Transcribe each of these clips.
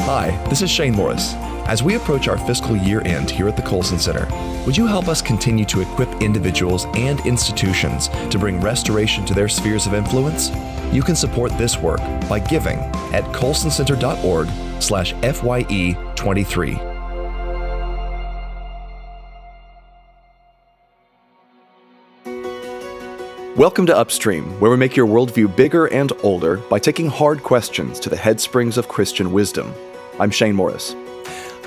Hi, this is Shane Morris. As we approach our fiscal year end here at the Colson Center, would you help us continue to equip individuals and institutions to bring restoration to their spheres of influence? You can support this work by giving at colsoncenter.org/FYE23. Welcome to Upstream, where we make your worldview bigger and older by taking hard questions to the head springs of Christian wisdom. I'm Shane Morris.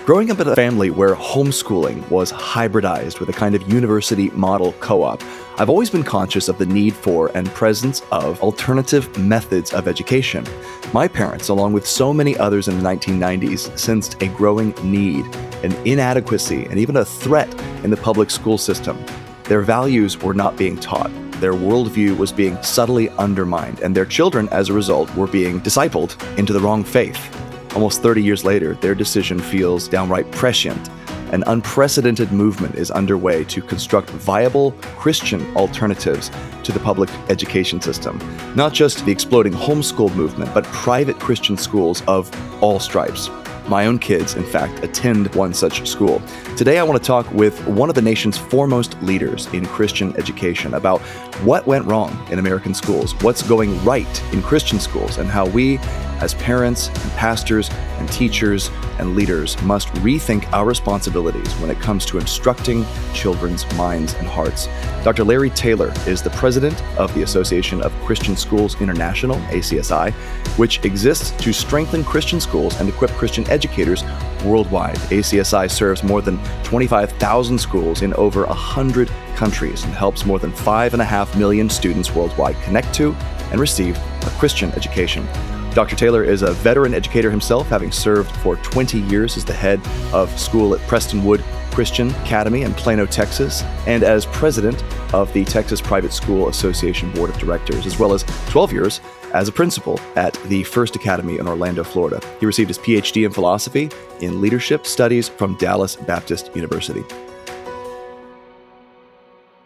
Growing up in a family where homeschooling was hybridized with a kind of university model co-op, I've always been conscious of the need for and presence of alternative methods of education. My parents, along with so many others in the 1990s, sensed a growing need, an inadequacy, and even a threat in the public school system. Their values were not being taught. Their worldview was being subtly undermined, and their children, as a result, were being discipled into the wrong faith. Almost 30 years later, their decision feels downright prescient. An unprecedented movement is underway to construct viable Christian alternatives to the public education system. Not just the exploding homeschool movement, but private Christian schools of all stripes. My own kids, in fact, attend one such school. Today, I want to talk with one of the nation's foremost leaders in Christian education about what went wrong in American schools, what's going right in Christian schools, and how we, as parents and pastors and teachers and leaders, must rethink our responsibilities when it comes to instructing children's minds and hearts. Dr. Larry Taylor is the president of the Association of Christian Schools International, ACSI, which exists to strengthen Christian schools and equip Christian educators worldwide. ACSI serves more than 25,000 schools in over 100 countries and helps more than 5.5 million students worldwide connect to and receive a Christian education. Dr. Taylor is a veteran educator himself, having served for 20 years as the head of school at Prestonwood Christian Academy in Plano, Texas, and as president of the Texas Private School Association Board of Directors, as well as 12 years as a principal at the First Academy in Orlando, Florida. He received his PhD in philosophy in leadership studies from Dallas Baptist University.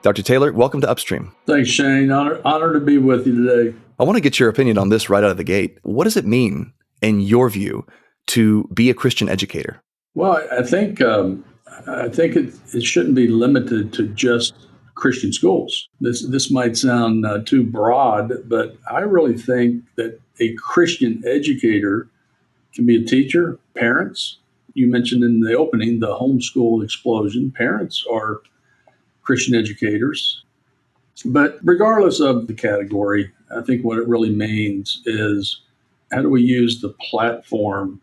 Dr. Taylor, welcome to Upstream. Thanks, Shane. Honor to be with you today. I want to get your opinion on this right out of the gate. What does it mean, in your view, to be a Christian educator? Well, I think it shouldn't be limited to just Christian schools. This might sound too broad, but I really think that a Christian educator can be a teacher, parents. You mentioned in the opening the homeschool explosion. Parents are Christian educators. But regardless of the category, I think what it really means is, how do we use the platform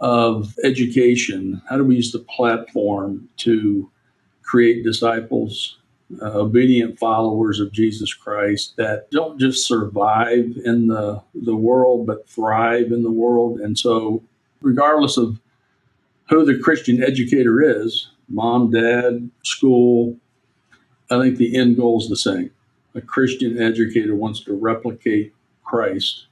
of education? How do we use the platform to create disciples, obedient followers of Jesus Christ that don't just survive in the world, but thrive in the world? And so regardless of who the Christian educator is, mom, dad, school, I think the end goal is the same. A Christian educator wants to replicate Christ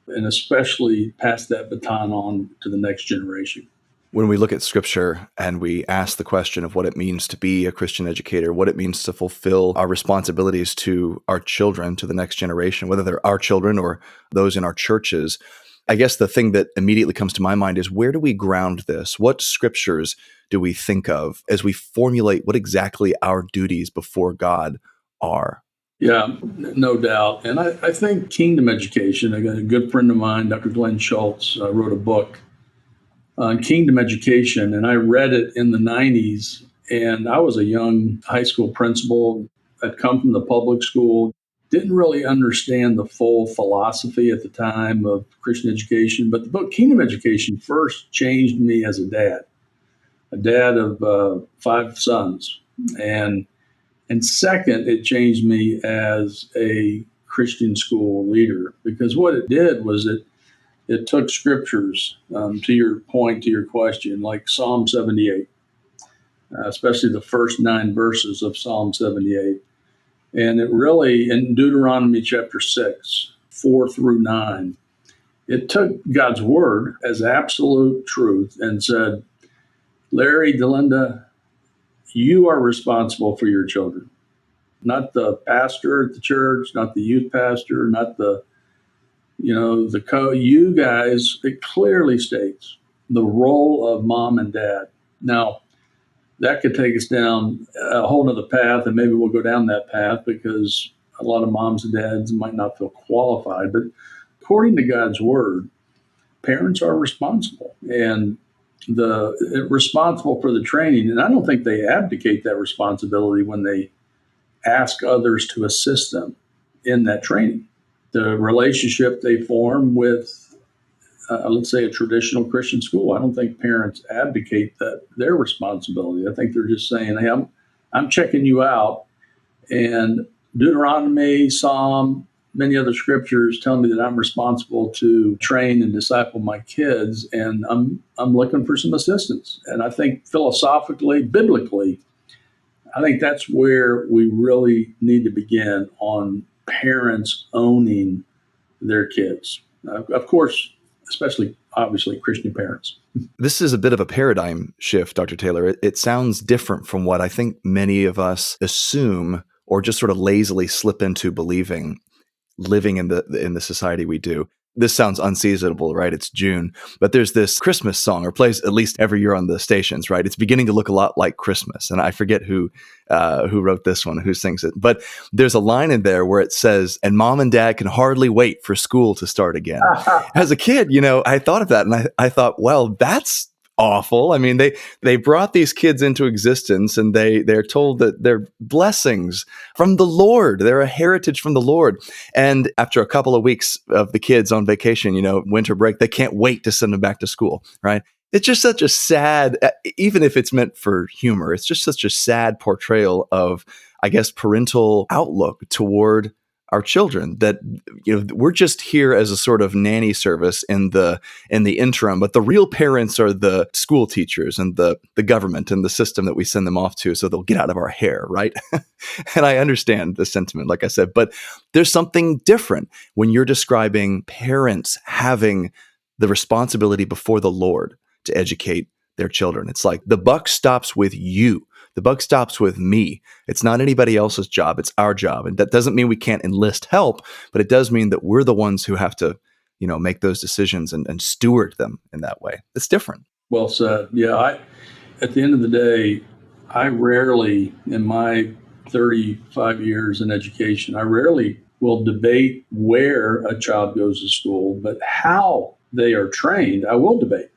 and especially pass that baton on to the next generation. When we look at Scripture and we ask the question of what it means to be a Christian educator, what it means to fulfill our responsibilities to our children, to the next generation, whether they're our children or those in our churches, I guess the thing that immediately comes to my mind is, where do we ground this? What scriptures do we think of as we formulate what exactly our duties before God are? Yeah, no doubt. And I think kingdom education, I got a good friend of mine, Dr. Glenn Schultz, wrote a book on kingdom education, and I read it in the 90s, and I was a young high school principal. I'd come from the public school, didn't really understand the full philosophy at the time of Christian education, but the book Kingdom Education first changed me as a dad of 5 sons. And second, it changed me as a Christian school leader, because what it did was it took scriptures, to your point, to your question, like Psalm 78, especially the first 9 verses of Psalm 78. And it really, in Deuteronomy chapter 6, 4 through 9, it took God's word as absolute truth and said, Larry, Delinda, you are responsible for your children. Not the pastor at the church, not the youth pastor, not you guys, it clearly states the role of mom and dad. Now, that could take us down a whole nother path, and maybe we'll go down that path because a lot of moms and dads might not feel qualified. But according to God's word, parents are responsible and the responsible for the training. And I don't think they abdicate that responsibility when they ask others to assist them in that training. The relationship they form with, let's say, a traditional Christian school, I don't think parents abdicate that their responsibility. I think they're just saying, "Hey, I'm checking you out," and Deuteronomy, Psalm, many other scriptures tell me that I'm responsible to train and disciple my kids, and I'm looking for some assistance. And I think philosophically, biblically, I think that's where we really need to begin on parents owning their kids. Of course, especially obviously Christian parents. This is a bit of a paradigm shift, Dr. Taylor. It sounds different from what I think many of us assume or just sort of lazily slip into believing living in the society we do. This sounds unseasonable, right? It's June, but there's this Christmas song, or plays at least every year on the stations, right? It's beginning to look a lot like Christmas, and I forget who wrote this one, who sings it. But there's a line in there where it says, "And mom and dad can hardly wait for school to start again." As a kid, I thought of that, and I thought, well, that's awful. I mean, they brought these kids into existence, and they're told that they're blessings from the Lord. They're a heritage from the Lord. And after a couple of weeks of the kids on vacation, winter break, they can't wait to send them back to school, right? It's just such a sad, even if it's meant for humor, it's just such a sad portrayal of, I guess, parental outlook toward our children, that we're just here as a sort of nanny service in the interim, but the real parents are the school teachers and the government and the system that we send them off to, so they'll get out of our hair, right? And I understand the sentiment, like I said, but there's something different when you're describing parents having the responsibility before the Lord to educate their children. It's like the buck stops with you. The buck stops with me. It's not anybody else's job. It's our job. And that doesn't mean we can't enlist help, but it does mean that we're the ones who have to, make those decisions and steward them in that way. It's different. Well said. Yeah, at the end of the day, I rarely, in my 35 years in education, I rarely will debate where a child goes to school, but how they are trained, I will debate.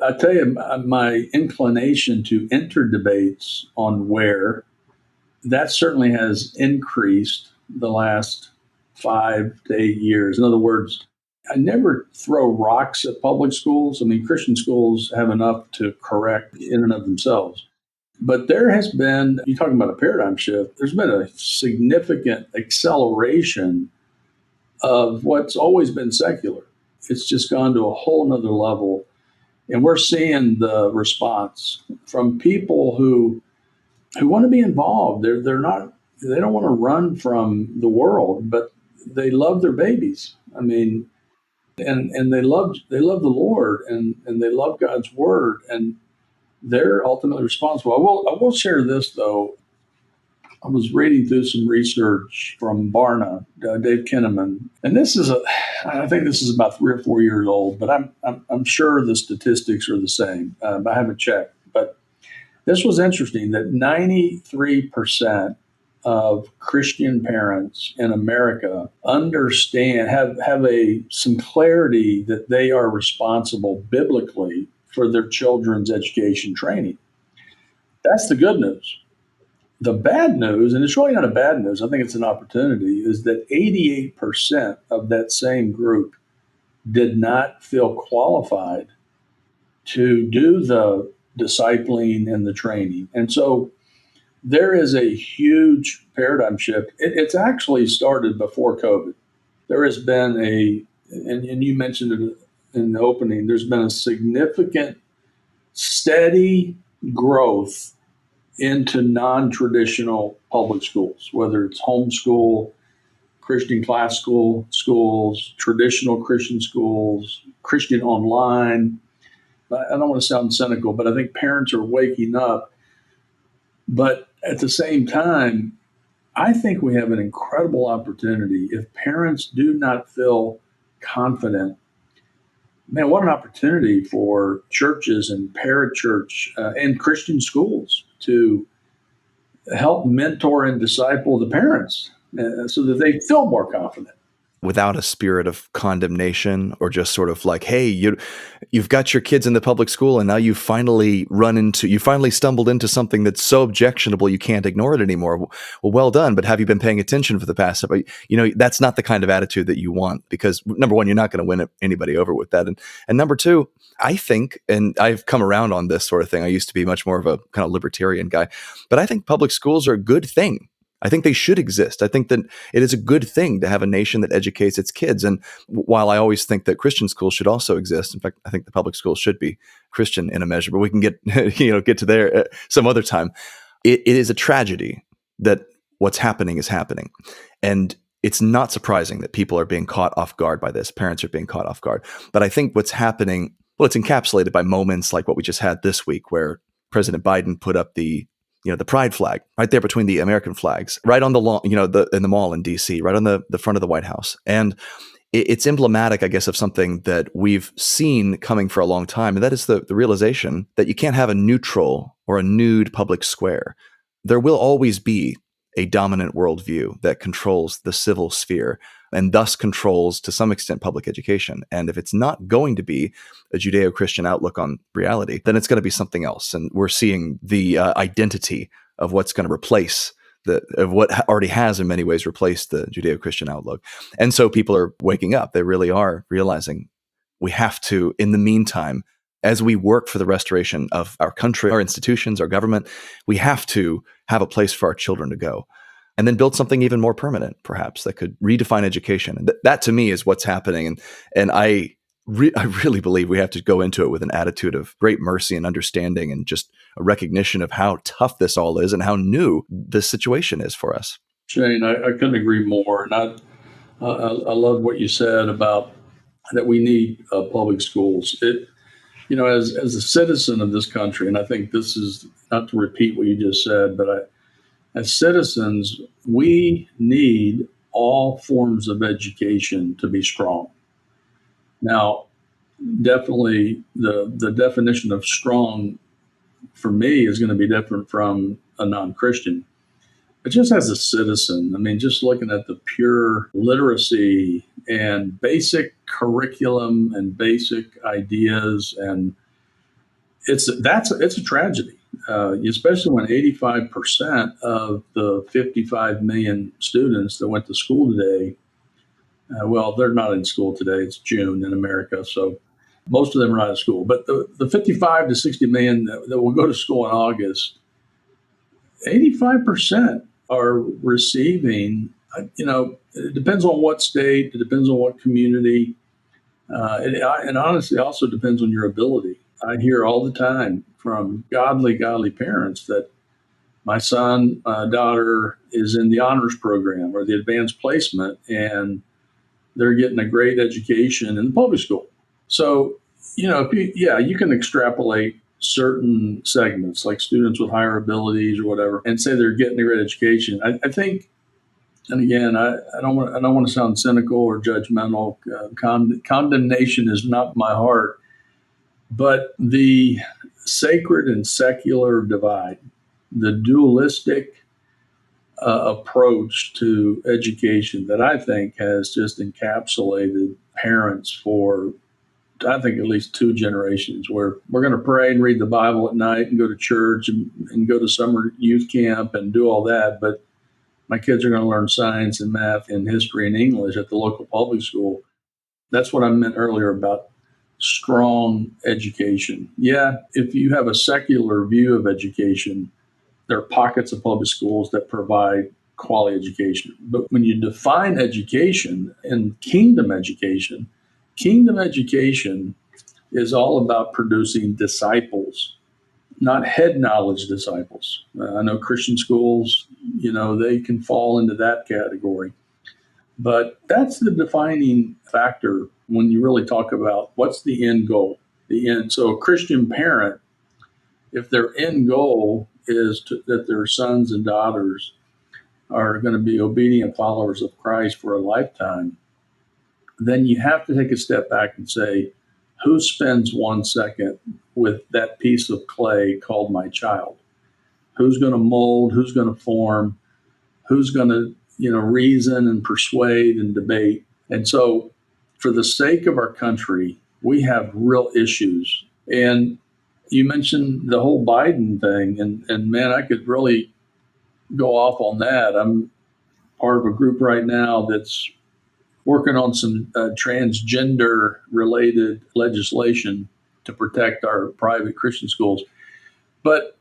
I tell you, my inclination to enter debates on where, that certainly has increased the last 5 to 8 years. In other words, I never throw rocks at public schools. I mean, Christian schools have enough to correct in and of themselves. But there has been, you're talking about a paradigm shift, there's been a significant acceleration of what's always been secular. It's just gone to a whole nother level. And we're seeing the response from people who want to be involved. They don't want to run from the world, but they love their babies. I mean, and they love the Lord, and they love God's word, and they're ultimately responsible. I will share this though. I was reading through some research from Barna, Dave Kinnaman, and I think this is about 3 or 4 years old, but I'm sure the statistics are the same. I haven't checked, but this was interesting that 93% of Christian parents in America understand, have some clarity that they are responsible biblically for their children's education training. That's the good news. The bad news, and it's really not a bad news, I think it's an opportunity, is that 88% of that same group did not feel qualified to do the discipling and the training. And so there is a huge paradigm shift. It's actually started before COVID. There has been and you mentioned it in the opening, there's been a significant, steady growth into non-traditional public schools, whether it's homeschool, Christian class schools, traditional Christian schools, Christian online. I don't want to sound cynical, but I think parents are waking up. But at the same time, I think we have an incredible opportunity if parents do not feel confident Man, what an opportunity for churches and parachurch and Christian schools to help mentor and disciple the parents so that they feel more confident. Without a spirit of condemnation or just sort of like, hey, you've got your kids in the public school and now you finally stumbled into something that's so objectionable you can't ignore it anymore. Well done, but have you been paying attention for the past? That's not the kind of attitude that you want, because number one, you're not going to win anybody over with that, and number two, I think, and I've come around on this sort of thing. I used to be much more of a kind of libertarian guy, but I think public schools are a good thing. I think they should exist. I think that it is a good thing to have a nation that educates its kids. And while I always think that Christian schools should also exist, in fact, I think the public schools should be Christian in a measure, but we can get get to there some other time. It is a tragedy that what's happening is happening, and it's not surprising that people are being caught off guard by this. Parents are being caught off guard. But I think what's happening, well, it's encapsulated by moments like what we just had this week, where President Biden put up the pride flag right there between the American flags, right on the lawn, in the mall in DC, right on the front of the White House. And it's emblematic, I guess, of something that we've seen coming for a long time. And that is the realization that you can't have a neutral or a nude public square. There will always be a dominant worldview that controls the civil sphere and thus controls, to some extent, public education. And if it's not going to be a Judeo-Christian outlook on reality, then it's going to be something else. And we're seeing the identity of what's going to replace of what already has in many ways replaced the Judeo-Christian outlook. And so people are waking up. They really are realizing we have to, in the meantime, as we work for the restoration of our country, our institutions, our government, we have to have a place for our children to go, and then build something even more permanent, perhaps, that could redefine education. And that to me is what's happening. And I really believe we have to go into it with an attitude of great mercy and understanding, and just a recognition of how tough this all is and how new this situation is for us. Shane, I couldn't agree more. And I love what you said about that we need public schools. As a citizen of this country, and I think this is not to repeat what you just said, but as citizens, we need all forms of education to be strong. Now, definitely the definition of strong for me is going to be different from a non-Christian. But just as a citizen, I mean, just looking at the pure literacy and basic curriculum and basic ideas, and it's a tragedy, especially when 85% of the 55 million students that went to school today, well, they're not in school today. It's June in America, so most of them are out of school. But the 55 to 60 million that will go to school in August, 85% are receiving, it depends on what state, it depends on what community, and honestly also depends on your ability. I hear all the time from godly parents that my son, daughter is in the honors program or the advanced placement, and they're getting a great education in the public school. So, you can extrapolate certain segments like students with higher abilities or whatever and say they're getting a great education. I think, and again, I don't want to sound cynical or judgmental. Condemnation is not my heart, but the sacred and secular divide, the dualistic approach to education that I think has just encapsulated parents for, I think, at least two generations, where we're going to pray and read the Bible at night and go to church and go to summer youth camp and do all that. But my kids are going to learn science and math and history and English at the local public school. That's what I meant earlier about strong education. Yeah, if you have a secular view of education, there are pockets of public schools that provide quality education. But when you define education and kingdom education is all about producing disciples, not head knowledge disciples. I know Christian schools, they can fall into that category. But that's the defining factor when you really talk about what's the end goal. The end. So a Christian parent, if their end goal is that their sons and daughters are going to be obedient followers of Christ for a lifetime, then you have to take a step back and say, Who spends 1 second with that piece of clay called my child? Who's going to mold? Who's going to form? Who's going to, reason and persuade and debate? And so, for the sake of our country, we have real issues. And you mentioned the whole Biden thing, and man, I could really go off on that. I'm part of a group right now that's working on some transgender related legislation to protect our private Christian schools. But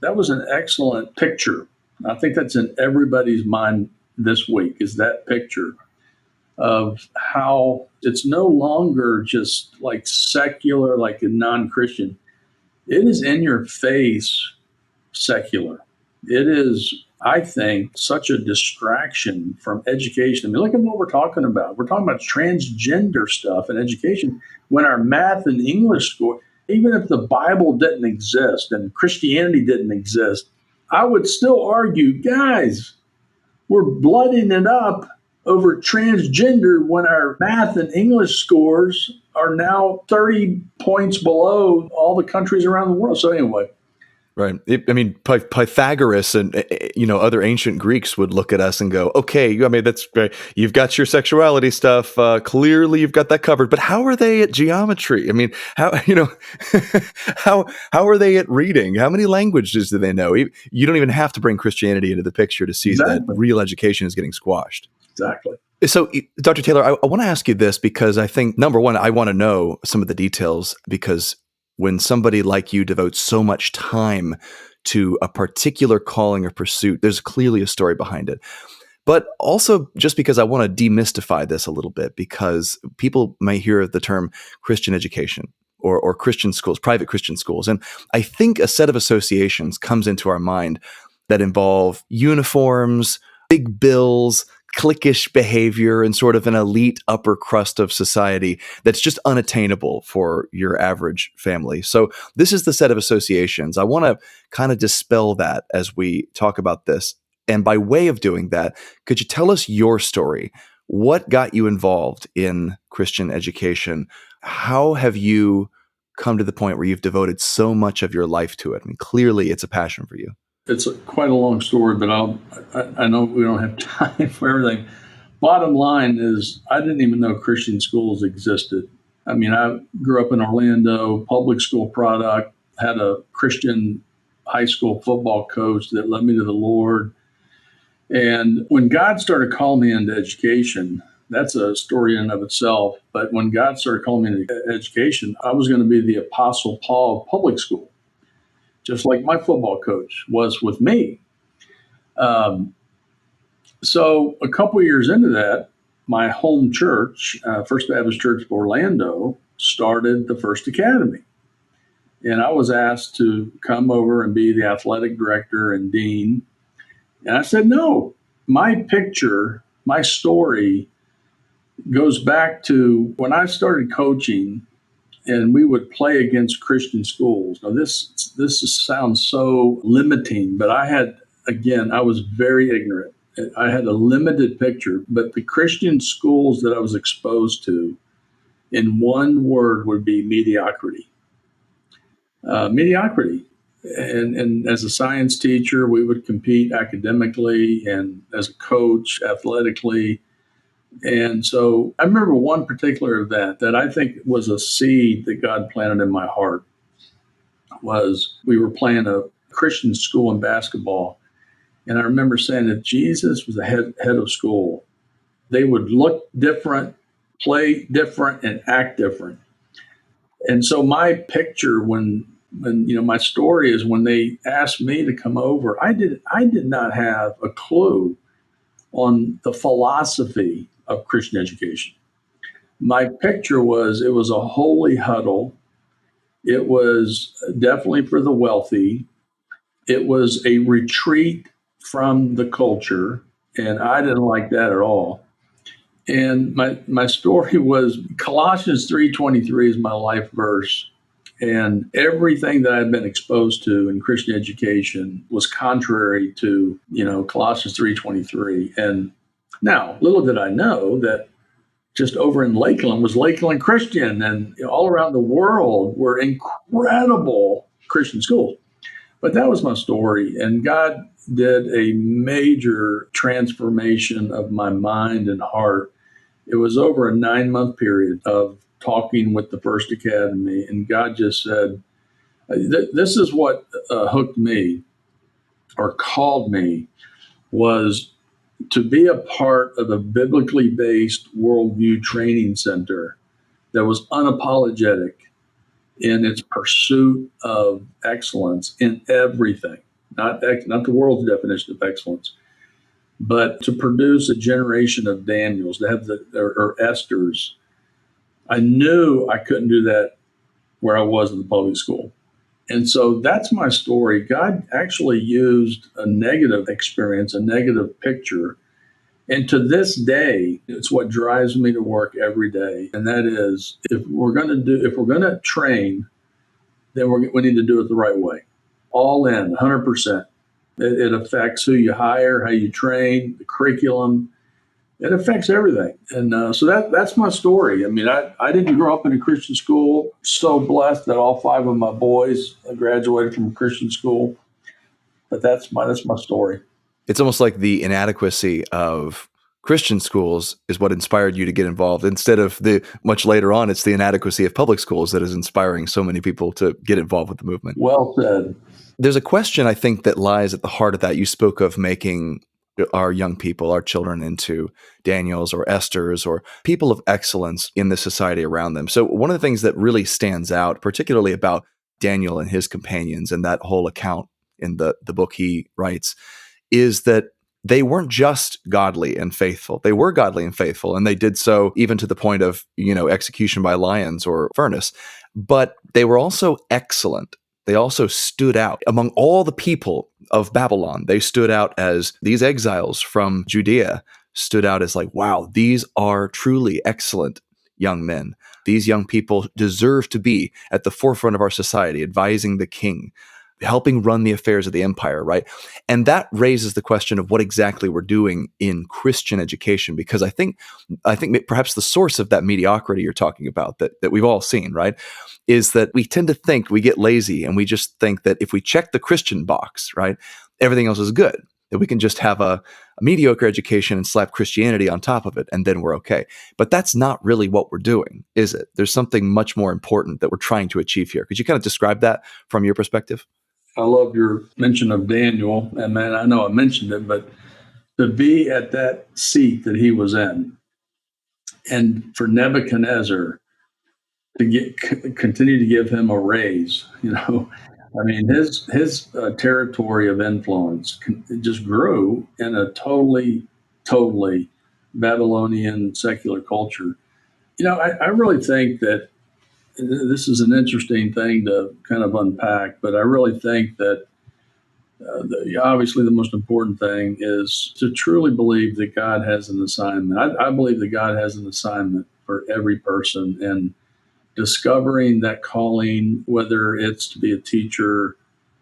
that was an excellent picture. I think that's in everybody's mind this week, is that picture of how it's no longer just like secular, like a non-Christian. It is in your face secular. It is, I think, such a distraction from education. I mean, look at what we're talking about. We're talking about transgender stuff in education when our math and English score, even if the Bible didn't exist and Christianity didn't exist, I would still argue, guys, we're blooding it up over transgender when our math and English scores are now 30 points below all the countries around the world. So, anyway, Right. Pythagoras and other ancient Greeks would look at us and go, "Okay, I mean that's you've got your sexuality stuff. Clearly, you've got that covered. But how are they at geometry? I mean, how how are they at reading? How many languages do they know? You don't even have to bring Christianity into the picture to see that real education is getting squashed." Exactly. So, Dr. Taylor, I want to ask you this because I think, number one, I want to know some of the details, because when somebody like you devotes so much time to a particular calling or pursuit, there's clearly a story behind it. But also just because I want to demystify this a little bit, because people may hear the term Christian education or Christian schools, private Christian schools. And I think a set of associations comes into our mind that involve uniforms, big bills, cliquish behavior, and sort of an elite upper crust of society that's just unattainable for your average family. So this is the set of associations. I want to kind of dispel that as we talk about this. And by way of doing that, could you tell us your story? What got you involved in Christian education? How have you come to the point where you've devoted so much of your life to it? I mean, clearly it's a passion for you. It's quite a long story, but I know we don't have time for everything. Bottom line is, I didn't even know Christian schools existed. I mean, I grew up in Orlando, public school product, had a Christian high school football coach that led me to the Lord. And when God started calling me into education, that's a story in and of itself. But when God started calling me into education, I was going to be the Apostle Paul of public school, just like my football coach was with me. So a couple of years into that, my home church, First Baptist Church of Orlando, started the First Academy. And I was asked to come over and be the athletic director and dean. And I said, no, my picture, my story goes back to when I started coaching and we would play against Christian schools. Now, this sounds so limiting, but I was very ignorant. I had a limited picture, but the Christian schools that I was exposed to, in one word, would be mediocrity. Mediocrity. And as a science teacher, we would compete academically, and as a coach, athletically. And so I remember one particular event that I think was a seed that God planted in my heart. Was we were playing a Christian school in basketball. And I remember saying that Jesus was the head of school, they would look different, play different, and act different. And so my picture when my story is when they asked me to come over, I did not have a clue on the philosophy of Christian education. My picture was it was a holy huddle. It was definitely for the wealthy. It was a retreat from the culture, and I didn't like that at all. And my story was Colossians 3:23 is my life verse. And everything that I've been exposed to in Christian education was contrary to, Colossians 3:23. And now, little did I know that just over in Lakeland was Lakeland Christian, and all around the world were incredible Christian schools. But that was my story, and God did a major transformation of my mind and heart. It was over a 9-month period of talking with the First Academy, and God just said, "This is what hooked me or called me was to be a part of a biblically based worldview training center that was unapologetic in its pursuit of excellence in everything, not the world's definition of excellence, but to produce a generation of Daniels, to have or Esthers. I knew I couldn't do that where I was in the public school. And so that's my story. God actually used a negative experience, a negative picture. And to this day, it's what drives me to work every day. And that is, if we're going to train, then we need to do it the right way. All in, 100%. It affects who you hire, how you train, the curriculum. It affects everything. And so that's my story. I mean, I didn't grow up in a Christian school. So blessed that all 5 of my boys graduated from a Christian school. But that's my story. It's almost like the inadequacy of Christian schools is what inspired you to get involved, instead of much later on, it's the inadequacy of public schools that is inspiring so many people to get involved with the movement. Well said. There's a question, I think, that lies at the heart of that. You spoke of making our young people, our children, into Daniels or Esthers or people of excellence in the society around them. So one of the things that really stands out, particularly about Daniel and his companions and that whole account in the book he writes, is that they weren't just godly and faithful. They were godly and faithful, and they did so even to the point of, execution by lions or furnace. But they were also excellent. They also stood out among all the people of Babylon. They stood out as these exiles from Judea stood out as like, wow, these are truly excellent young men. These young people deserve to be at the forefront of our society, advising the king, helping run the affairs of the empire, right? And that raises the question of what exactly we're doing in Christian education, because I think perhaps the source of that mediocrity you're talking about that we've all seen, right, is that we tend to think, we get lazy and we just think that if we check the Christian box, right, everything else is good, that we can just have a mediocre education and slap Christianity on top of it, and then we're okay. But that's not really what we're doing, is it? There's something much more important that we're trying to achieve here. Could you kind of describe that from your perspective? I love your mention of Daniel. And man, I know I mentioned it, but to be at that seat that he was in, and for Nebuchadnezzar to continue to give him a raise, I mean, his territory of influence just grew in a totally Babylonian secular culture. I really think that this is an interesting thing to kind of unpack, but I really think that obviously the most important thing is to truly believe that God has an assignment. I believe that God has an assignment for every person, and discovering that calling, whether it's to be a teacher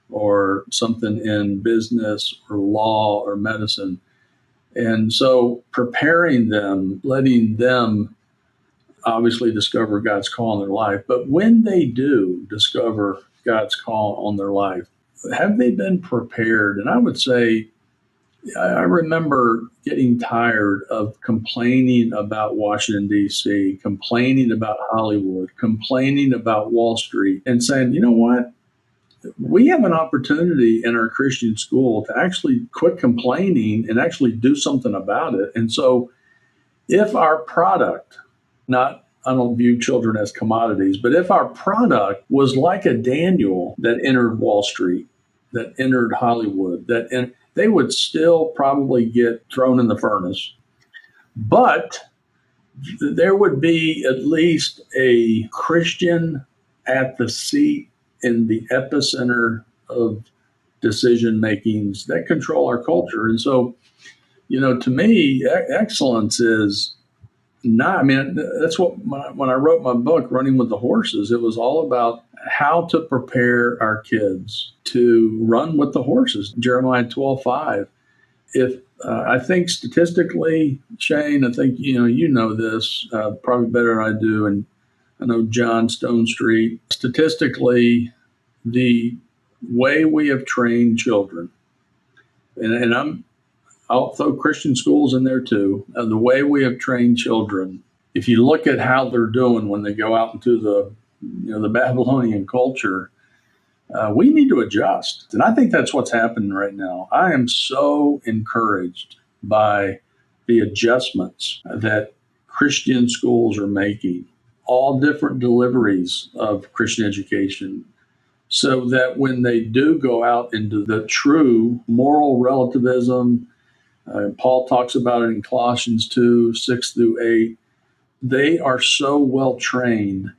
or something in business or law or medicine. And so preparing them, letting them obviously discover God's call in their life. But when they do discover God's call on their life, have they been prepared? And I would say, I remember getting tired of complaining about Washington, D.C., complaining about Hollywood, complaining about Wall Street, and saying, you know what? We have an opportunity in our Christian school to actually quit complaining and actually do something about it. And so if our product, I don't view children as commodities, but if our product was like a Daniel that entered Wall Street, that entered Hollywood, they would still probably get thrown in the furnace, but there would be at least a Christian at the seat in the epicenter of decision makings that control our culture. And so, to me, excellence is not, I mean, that's what, when I wrote my book, Running with the Horses, it was all about how to prepare our kids to run with the horses. Jeremiah 12:5. If I think statistically, Shane, I think you know this probably better than I do, and I know John Stone Street. Statistically, the way we have trained children, and I'll throw Christian schools in there too. The way we have trained children, if you look at how they're doing when they go out into the Babylonian culture, we need to adjust. And I think that's what's happening right now. I am so encouraged by the adjustments that Christian schools are making, all different deliveries of Christian education, so that when they do go out into the true moral relativism, Paul talks about it in Colossians 2 6 through 8, they are so well trained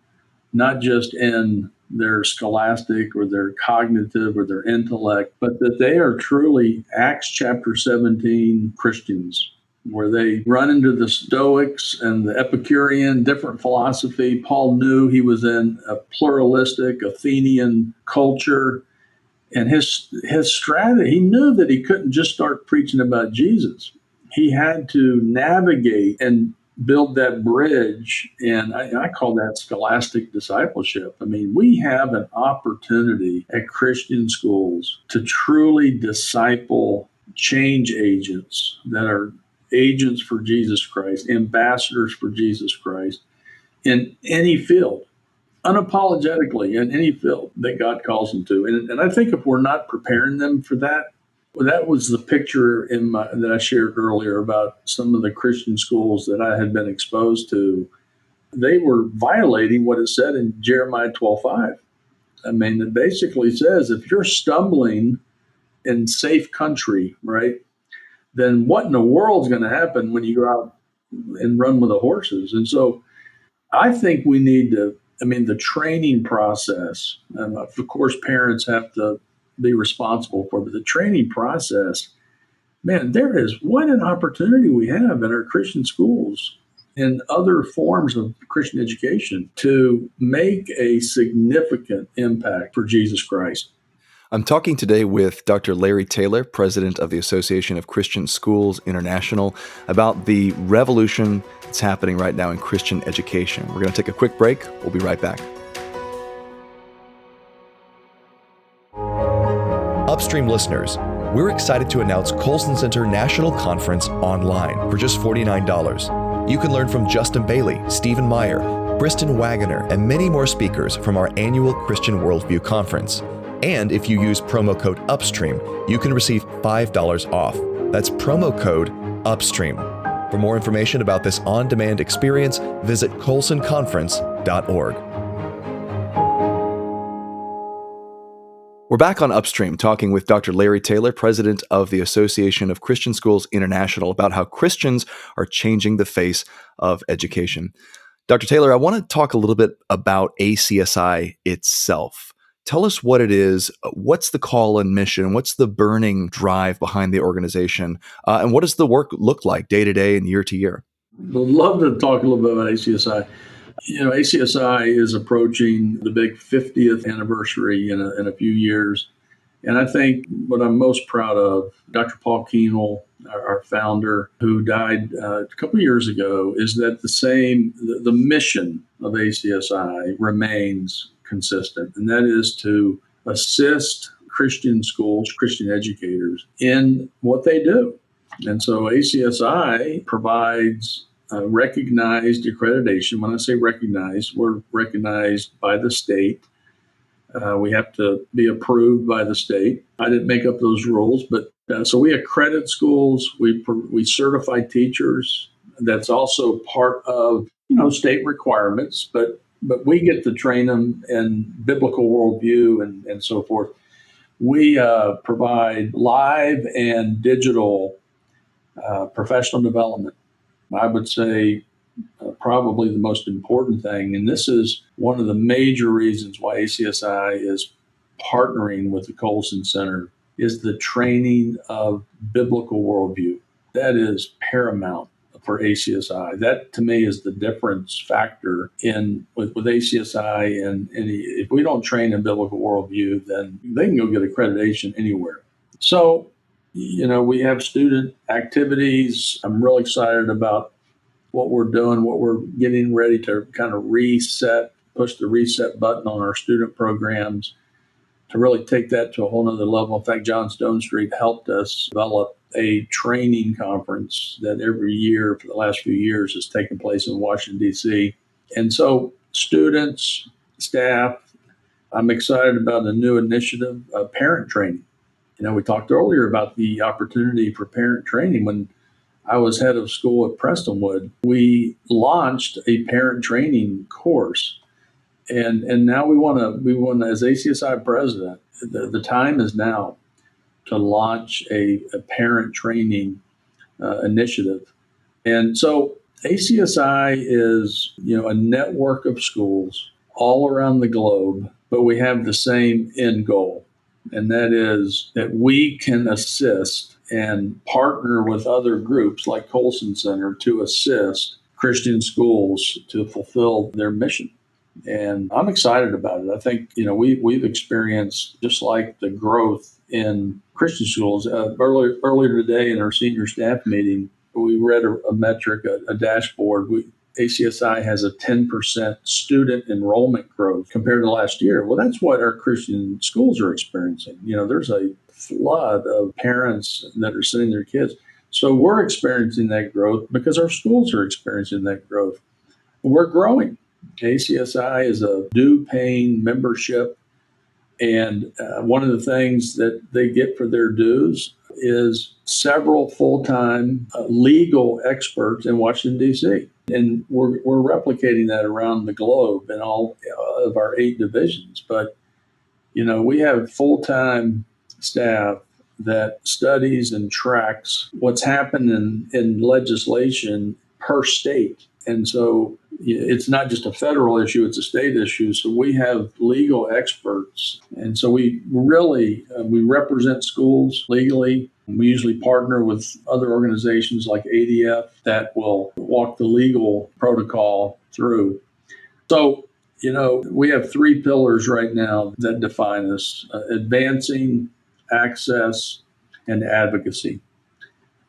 not just in their scholastic or their cognitive or their intellect, but that they are truly Acts chapter 17 Christians, where they run into the Stoics and the Epicurean, different philosophy. Paul knew he was in a pluralistic Athenian culture. And his strategy, he knew that he couldn't just start preaching about Jesus. He had to navigate and build that bridge. And I call that scholastic discipleship. I mean, we have an opportunity at Christian schools to truly disciple change agents that are agents for Jesus Christ, ambassadors for Jesus Christ in any field, unapologetically in any field that God calls them to. And I think if we're not preparing them for that, well, that was the picture that I shared earlier about some of the Christian schools that I had been exposed to. They were violating what it said in Jeremiah 12:5. I mean, it basically says if you're stumbling in safe country, right, then what in the world is going to happen when you go out and run with the horses? And so I think we need to, I mean, the training process, and of course, parents have to be responsible for, but the training process, man, there is what an opportunity we have in our Christian schools and other forms of Christian education to make a significant impact for Jesus Christ. I'm talking today with Dr. Larry Taylor, president of the Association of Christian Schools International, about the revolution that's happening right now in Christian education. We're going to take a quick break. We'll be right back. Upstream listeners, we're excited to announce Colson Center National Conference online for just $49. You can learn from Justin Bailey, Stephen Meyer, Briston Wagoner, and many more speakers from our annual Christian Worldview Conference. And if you use promo code UPSTREAM, you can receive $5 off. That's promo code UPSTREAM. For more information about this on-demand experience, visit colsonconference.org. We're back on Upstream talking with Dr. Larry Taylor, president of the Association of Christian Schools International, about how Christians are changing the face of education. Dr. Taylor, I want to talk a little bit about ACSI itself. Tell us what it is, what's the call and mission, what's the burning drive behind the organization, and what does the work look like day to day and year to year? I'd love to talk a little bit about ACSI. ACSI is approaching the big 50th anniversary in a few years. And I think what I'm most proud of, Dr. Paul Keenel, our founder, who died a couple of years ago, is that the mission of ACSI remains consistent, and that is to assist Christian schools, Christian educators in what they do. And so ACSI provides recognized accreditation. When I say recognized, we're recognized by the state. We have to be approved by the state. I didn't make up those rules, but so we accredit schools. We certify teachers. That's also part of state requirements, but we get to train them in biblical worldview and so forth. We provide live and digital professional development. I would say probably the most important thing, and this is one of the major reasons why ACSI is partnering with the Colson Center, is the training of biblical worldview. That is paramount for ACSI. That to me is the difference factor with ACSI. And if we don't train in biblical worldview, then they can go get accreditation anywhere. So We have student activities. I'm real excited about what we're doing, what we're getting ready to kind of push the reset button on our student programs to really take that to a whole nother level. In fact, John Stone Street helped us develop a training conference that every year for the last few years has taken place in Washington, D.C. And so, students, staff, I'm excited about a new initiative, parent training. We talked earlier about the opportunity for parent training. When I was head of school at Prestonwood, we launched a parent training course. And now we want to, as ACSI president, the time is now to launch a parent training initiative. And so ACSI is, a network of schools all around the globe, but we have the same end goal. And that is that we can assist and partner with other groups like Colson Center to assist Christian schools to fulfill their mission. And I'm excited about it. I think we've experienced just like the growth in Christian schools. Earlier today in our senior staff meeting, we read a metric, a dashboard. ACSI has a 10% student enrollment growth compared to last year. Well, that's what our Christian schools are experiencing. There's a flood of parents that are sending their kids. So we're experiencing that growth because our schools are experiencing that growth. We're growing. ACSI is a due paying membership. And one of the things that they get for their dues is several full time legal experts in Washington, D.C. And we're replicating that around the globe in all of our 8 divisions. But, we have full time staff that studies and tracks what's happening in legislation per state. And so it's not just a federal issue, it's a state issue. So we have legal experts. And so we represent schools legally. We usually partner with other organizations like ADF that will walk the legal protocol through. So, we have 3 pillars right now that define us: advancing, access, and advocacy.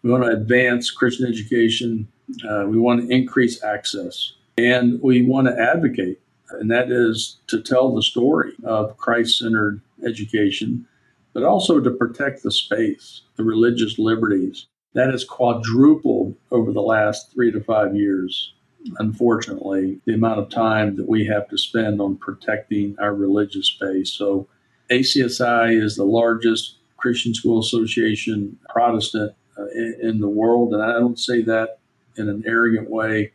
We want to advance Christian education. We want to increase access. And we want to advocate. And that is to tell the story of Christ centered education, but also to protect the space, the religious liberties. That has quadrupled over the last 3 to 5 years. Unfortunately, the amount of time that we have to spend on protecting our religious space. So, ACSI is the largest Christian school association, Protestant, in the world. And I don't say that in an arrogant way.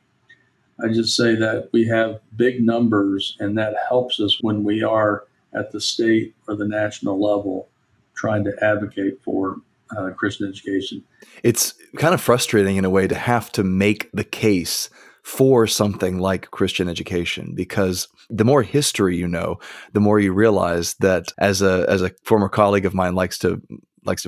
I just say that we have big numbers, and that helps us when we are at the state or the national level trying to advocate for Christian education. It's kind of frustrating in a way to have to make the case for something like Christian education, because the more history you know, the more you realize that, as a former colleague of mine likes to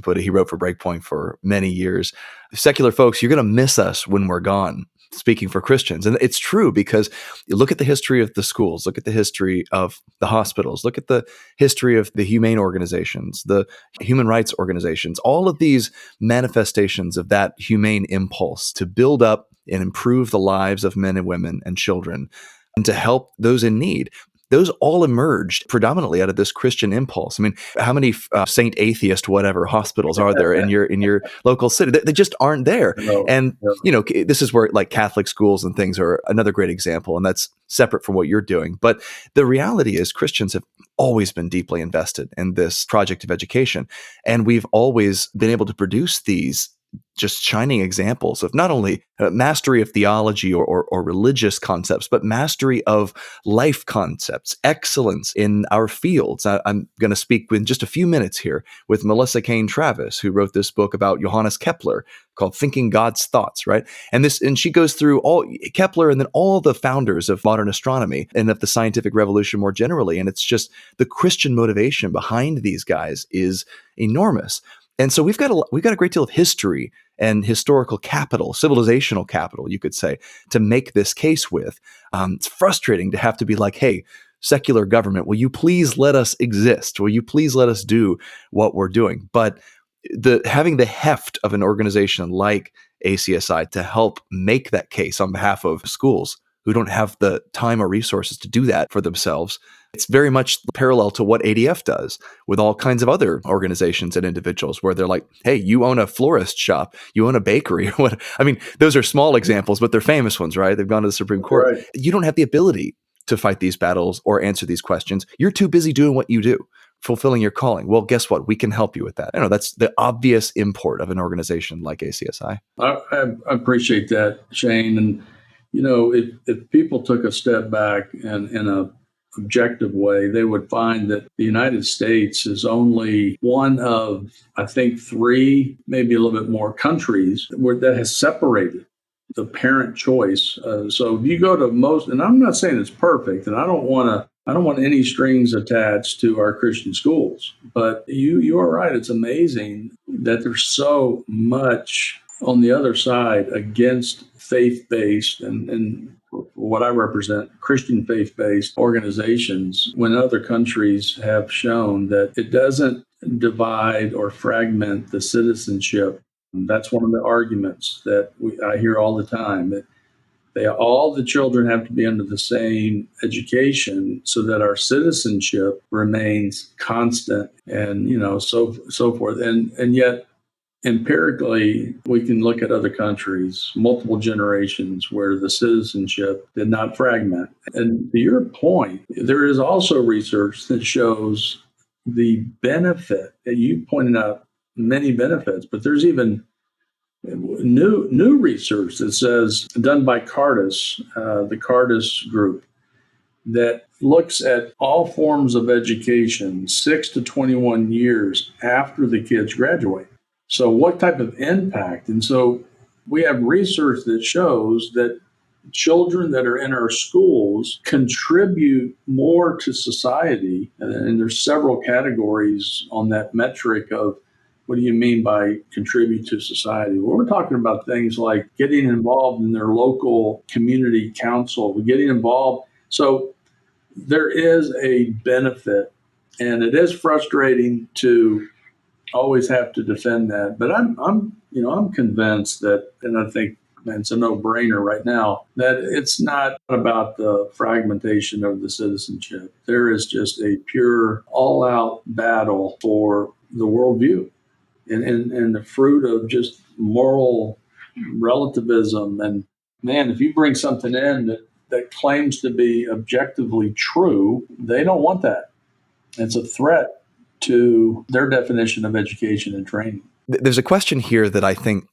put it, he wrote for Breakpoint for many years, secular folks, you're going to miss us when we're gone. Speaking for Christians. And it's true, because you look at the history of the schools, look at the history of the hospitals, look at the history of the humane organizations, the human rights organizations, all of these manifestations of that humane impulse to build up and improve the lives of men and women and children and to help those in need. Those all emerged predominantly out of this Christian impulse. I mean, how many Saint Atheist whatever hospitals are there in your local city? They just aren't there. No, And no. this is where like Catholic schools and things are another great example, and that's separate from what you're doing. But the reality is Christians have always been deeply invested in this project of education, and we've always been able to produce these just shining examples of not only mastery of theology or religious concepts, but mastery of life concepts, excellence in our fields. I'm going to speak in just a few minutes here with Melissa Cain Travis, who wrote this book about Johannes Kepler called Thinking God's Thoughts, right? And she goes through all Kepler and then all the founders of modern astronomy and of the scientific revolution more generally. And it's just the Christian motivation behind these guys is enormous. And so we've got a great deal of history and historical capital, civilizational capital, you could say, to make this case with. It's frustrating to have to be like, hey, secular government, will you please let us exist? Will you please let us do what we're doing? But the having the heft of an organization like ACSI to help make that case on behalf of schools who don't have the time or resources to do that for themselves. It's very much parallel to what ADF does with all kinds of other organizations and individuals where they're like, hey, you own a florist shop, you own a bakery. What? I mean, those are small examples, but they're famous ones, right? They've gone to the Supreme Court. Right. You don't have the ability to fight these battles or answer these questions. You're too busy doing what you do, fulfilling your calling. Well, guess what? We can help you with that. I know that's the obvious import of an organization like ACSI. I appreciate that, Shane. And, if people took a step back and in a objective way, they would find that the United States is only one of, I think, three, maybe a little bit more countries that has separated the parent choice. So if you go to most, and I'm not saying it's perfect, and I don't want any strings attached to our Christian schools, but you are right. It's amazing that there's so much on the other side against faith-based and what I represent, Christian faith-based organizations, when other countries have shown that it doesn't divide or fragment the citizenship. That's one of the arguments that I hear all the time, that all the children have to be under the same education so that our citizenship remains constant, and so forth. And yet empirically, we can look at other countries, multiple generations, where the citizenship did not fragment. And to your point, there is also research that shows the benefit that you pointed out, many benefits, but there's even new research that says, done by Cardis, the Cardis group, that looks at all forms of education 6 to 21 years after the kids graduate. So what type of impact? And so we have research that shows that children that are in our schools contribute more to society. And there's several categories on that metric of, what do you mean by contribute to society? Well, we're talking about things like getting involved in their local community council, getting involved. So there is a benefit, and it is frustrating to always have to defend that. But I'm convinced that, and I think it's a no-brainer right now, that it's not about the fragmentation of the citizenship. There is just a pure, all-out battle for the worldview and the fruit of just moral relativism. And man, if you bring something in that claims to be objectively true, they don't want that. It's a threat to their definition of education and training. There's a question here that I think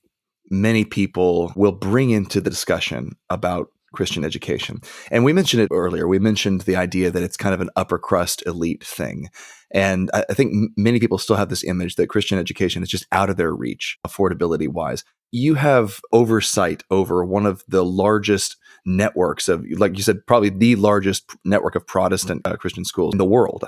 many people will bring into the discussion about Christian education. And we mentioned it earlier. We mentioned the idea that it's kind of an upper crust elite thing. And I think many people still have this image that Christian education is just out of their reach, affordability wise. You have oversight over one of the largest networks of, like you said, probably the largest network of Protestant Christian schools in the world.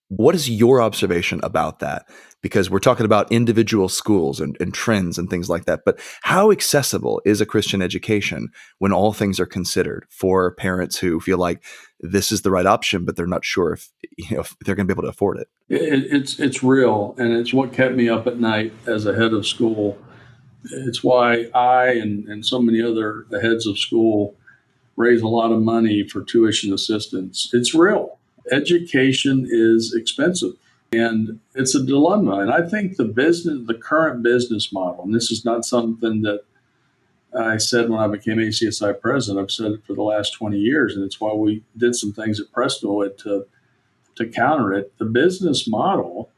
What is your observation about that? Because we're talking about individual schools and trends and things like that. But how accessible is a Christian education when all things are considered for parents who feel like this is the right option, but they're not sure if they're going to be able to afford it? It's real, and it's what kept me up at night as a head of school. It's why I and so many other the heads of school raise a lot of money for tuition assistance. It's real. Education is expensive, and it's a dilemma. And I think the current business model, and this is not something that I said when I became ACSI president. I've said it for the last 20 years, and it's why we did some things at Prestwood to counter it. The business model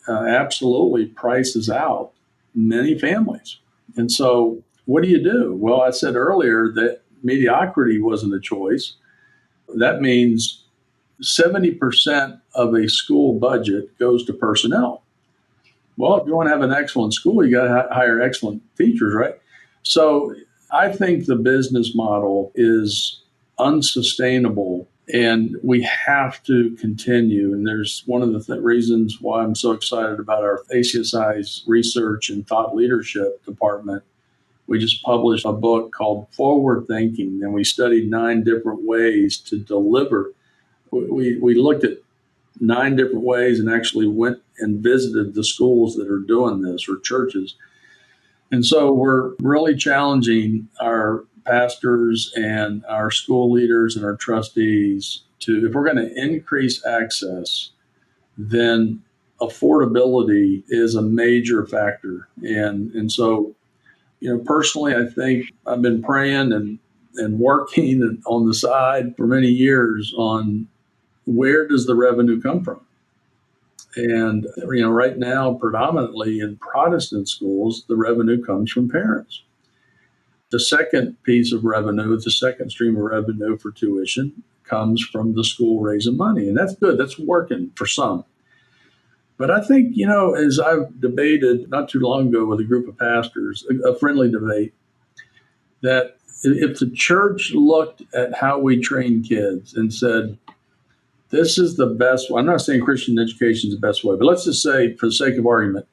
absolutely prices out many families. And so what do you do? Well, I said earlier that mediocrity wasn't a choice. That means 70% of a school budget goes to personnel. Well, if you want to have an excellent school, you got to hire excellent teachers, right? So I think the business model is unsustainable, and we have to continue. And there's one of the reasons why I'm so excited about our ACSI's research and thought leadership department. We just published a book called Forward Thinking, and we studied 9 different ways to deliver. We looked at 9 different ways and actually went and visited the schools that are doing this or churches. And so we're really challenging our pastors and our school leaders and our trustees to, if we're going to increase access, then affordability is a major factor. And so, personally, I think I've been praying and working on the side for many years on where does the revenue come from? And, right now, predominantly in Protestant schools, the revenue comes from parents. The second piece of revenue, the second stream of revenue for tuition comes from the school raising money. And that's good. That's working for some. But I think, as I've debated not too long ago with a group of pastors, a friendly debate, that if the church looked at how we train kids and said, this is the best way, I'm not saying Christian education is the best way, but let's just say, for the sake of argument,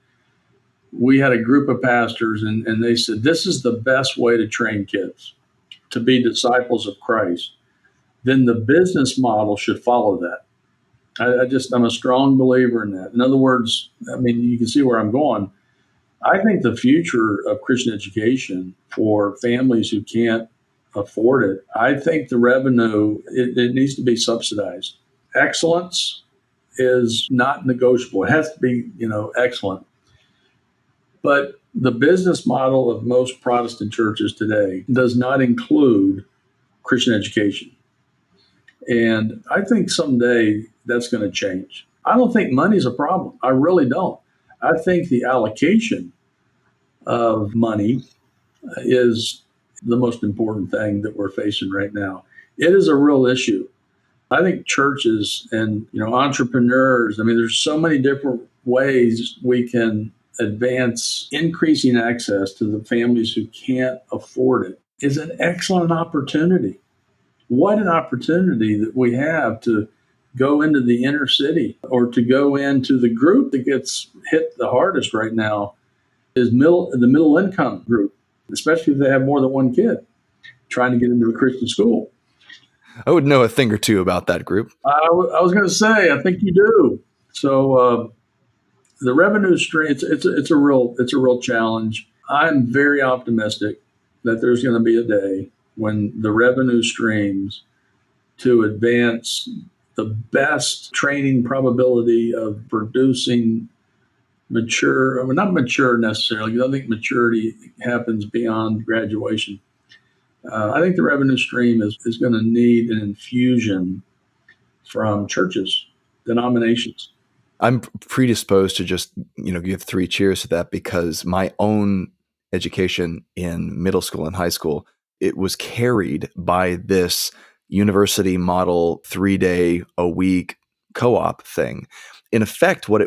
we had a group of pastors and they said, this is the best way to train kids to be disciples of Christ, then the business model should follow that. I'm a strong believer in that. In other words, you can see where I'm going. I think the future of Christian education for families who can't afford it, I think the revenue, it needs to be subsidized. Excellence is not negotiable. It has to be, excellent. But the business model of most Protestant churches today does not include Christian education. And I think someday that's going to change. I don't think money's a problem. I really don't. I think the allocation of money is the most important thing that we're facing right now. It is a real issue. I think churches and entrepreneurs, there's so many different ways we can advance increasing access to the families who can't afford it is an excellent opportunity. What an opportunity that we have to go into the inner city or to go into the group that gets hit the hardest right now is the middle income group, especially if they have more than one kid trying to get into a Christian school. I would know a thing or two about that group. I was going to say, I think you do. So the revenue stream, it's a real challenge. I'm very optimistic that there's going to be a day when the revenue streams to advance the best training probability of producing not mature necessarily, because I think maturity happens beyond graduation. I think the revenue stream is going to need an infusion from churches, denominations. I'm predisposed to just, give 3 cheers to that because my own education in middle school and high school, it was carried by this university model 3-day a week co-op thing. In effect, what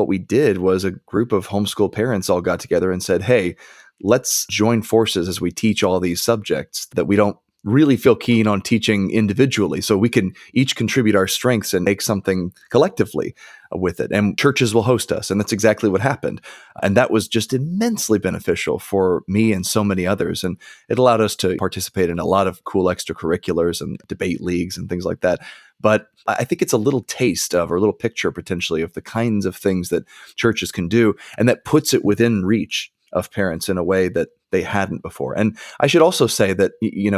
we did was a group of homeschool parents all got together and said, hey, let's join forces as we teach all these subjects that we don't really feel keen on teaching individually. So we can each contribute our strengths and make something collectively with it. And churches will host us. And that's exactly what happened. And that was just immensely beneficial for me and so many others. And it allowed us to participate in a lot of cool extracurriculars and debate leagues and things like that. But I think it's a little taste of, or a little picture potentially of the kinds of things that churches can do. And that puts it within reach of parents in a way that they hadn't before. And I should also say that,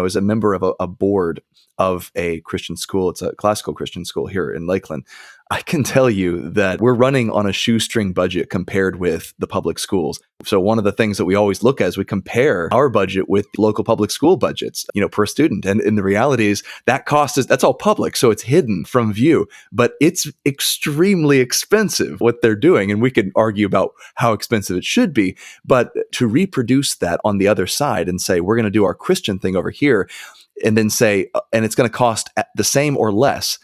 as a member of a board of a Christian school, it's a classical Christian school here in Lakeland, I can tell you that we're running on a shoestring budget compared with the public schools. So one of the things that we always look at is we compare our budget with local public school budgets, per student. And the reality is that that's all public. So it's hidden from view, but it's extremely expensive what they're doing. And we can argue about how expensive it should be, but to reproduce that on the other side and say, we're going to do our Christian thing over here and then say, and it's going to cost the same or less.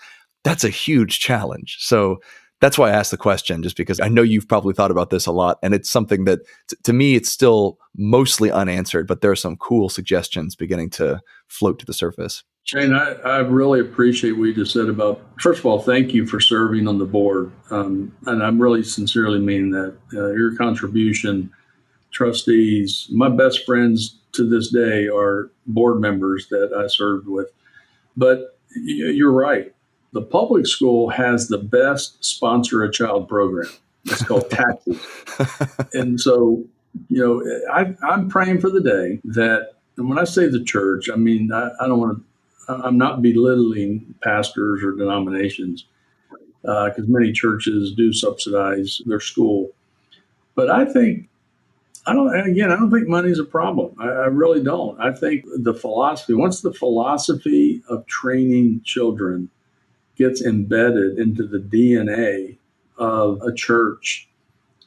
That's a huge challenge. So that's why I asked the question, just because I know you've probably thought about this a lot. And it's something that, to me, it's still mostly unanswered, but there are some cool suggestions beginning to float to the surface. Shane, I really appreciate what you just said about, first of all, thank you for serving on the board. And I'm really sincerely mean that. Your contribution, trustees, my best friends to this day are board members that I served with. But you're right. the public school has the best sponsor a child program. It's called taxes. And so, I'm praying for the day that, and when I say the church, I mean, I don't want to, I'm not belittling pastors or denominations, because many churches do subsidize their school. But I think, I don't think money is a problem. I really don't. I think once the philosophy of training children gets embedded into the DNA of a church,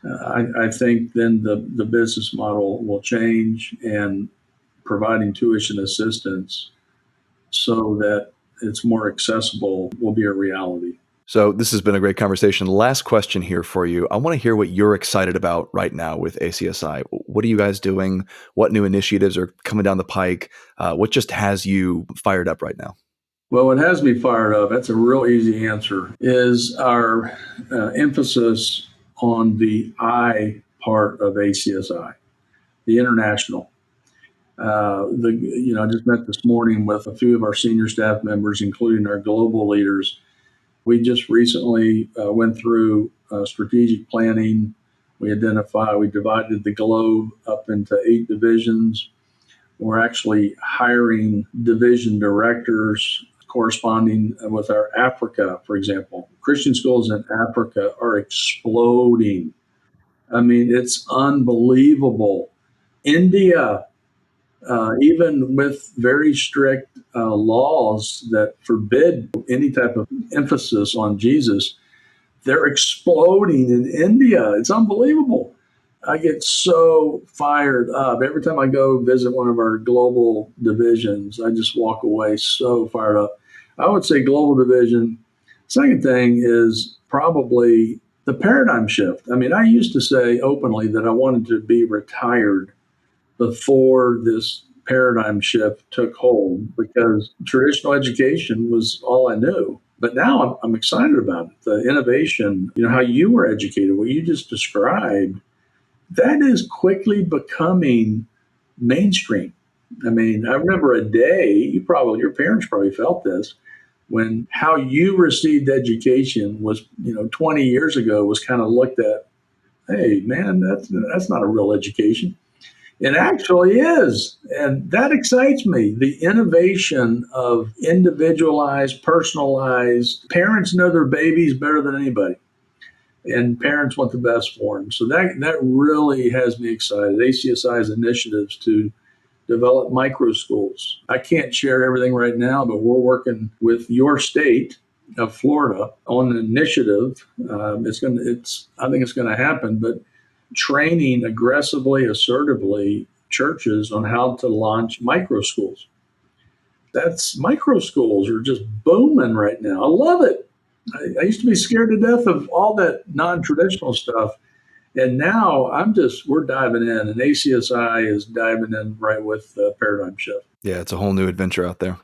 I think then the business model will change, and providing tuition assistance so that it's more accessible will be a reality. So this has been a great conversation. Last question here for you. I want to hear what you're excited about right now with ACSI. What are you guys doing? What new initiatives are coming down the pike? What just has you fired up right now? Well, what has me fired up, that's a real easy answer, is our emphasis on the I part of ACSI, the international. I just met this morning with a few of our senior staff members, including our global leaders. We just recently went through strategic planning. We divided the globe up into 8 divisions. We're actually hiring division directors corresponding with our Africa, for example. Christian schools in Africa are exploding. I mean, it's unbelievable. India, even with very strict laws that forbid any type of emphasis on Jesus, they're exploding in India. It's unbelievable. I get so fired up. Every time I go visit one of our global divisions, I just walk away so fired up. I would say global division. Second thing is probably the paradigm shift. I mean, I used to say openly that I wanted to be retired before this paradigm shift took hold, because traditional education was all I knew. But now I'm excited about it. The innovation, how you were educated, what you just described, that is quickly becoming mainstream. I mean, I remember a day, your parents probably felt this, when how you received education was, 20 years ago was kind of looked at, hey, man, that's not a real education. It actually is. And that excites me. The innovation of individualized, personalized, parents know their babies better than anybody. And parents want the best for them. So that really has me excited. ACSI's initiatives to develop micro schools. I can't share everything right now, but we're working with your state of Florida on an initiative. I think it's going to happen, but training aggressively, assertively churches on how to launch micro schools. Micro schools are just booming right now. I love it. I used to be scared to death of all that non-traditional stuff. And now we're diving in, and ACSI is diving in right with the paradigm shift. Yeah, it's a whole new adventure out there.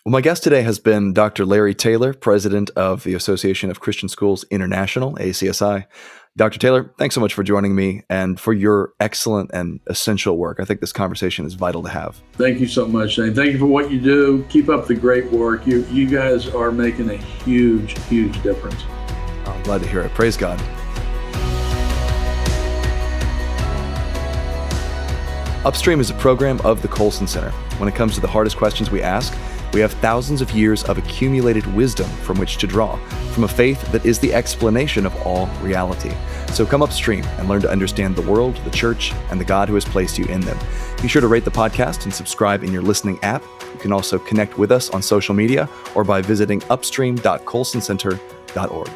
Well, my guest today has been Dr. Larry Taylor, president of the Association of Christian Schools International, ACSI. Dr. Taylor, thanks so much for joining me and for your excellent and essential work. I think this conversation is vital to have. Thank you so much, Shane. Thank you for what you do. Keep up the great work. You guys are making a huge, huge difference. I'm glad to hear it. Praise God. Upstream is a program of the Colson Center. When it comes to the hardest questions we ask, we have thousands of years of accumulated wisdom from which to draw, from a faith that is the explanation of all reality. So come upstream and learn to understand the world, the church, and the God who has placed you in them. Be sure to rate the podcast and subscribe in your listening app. You can also connect with us on social media or by visiting upstream.colsoncenter.org.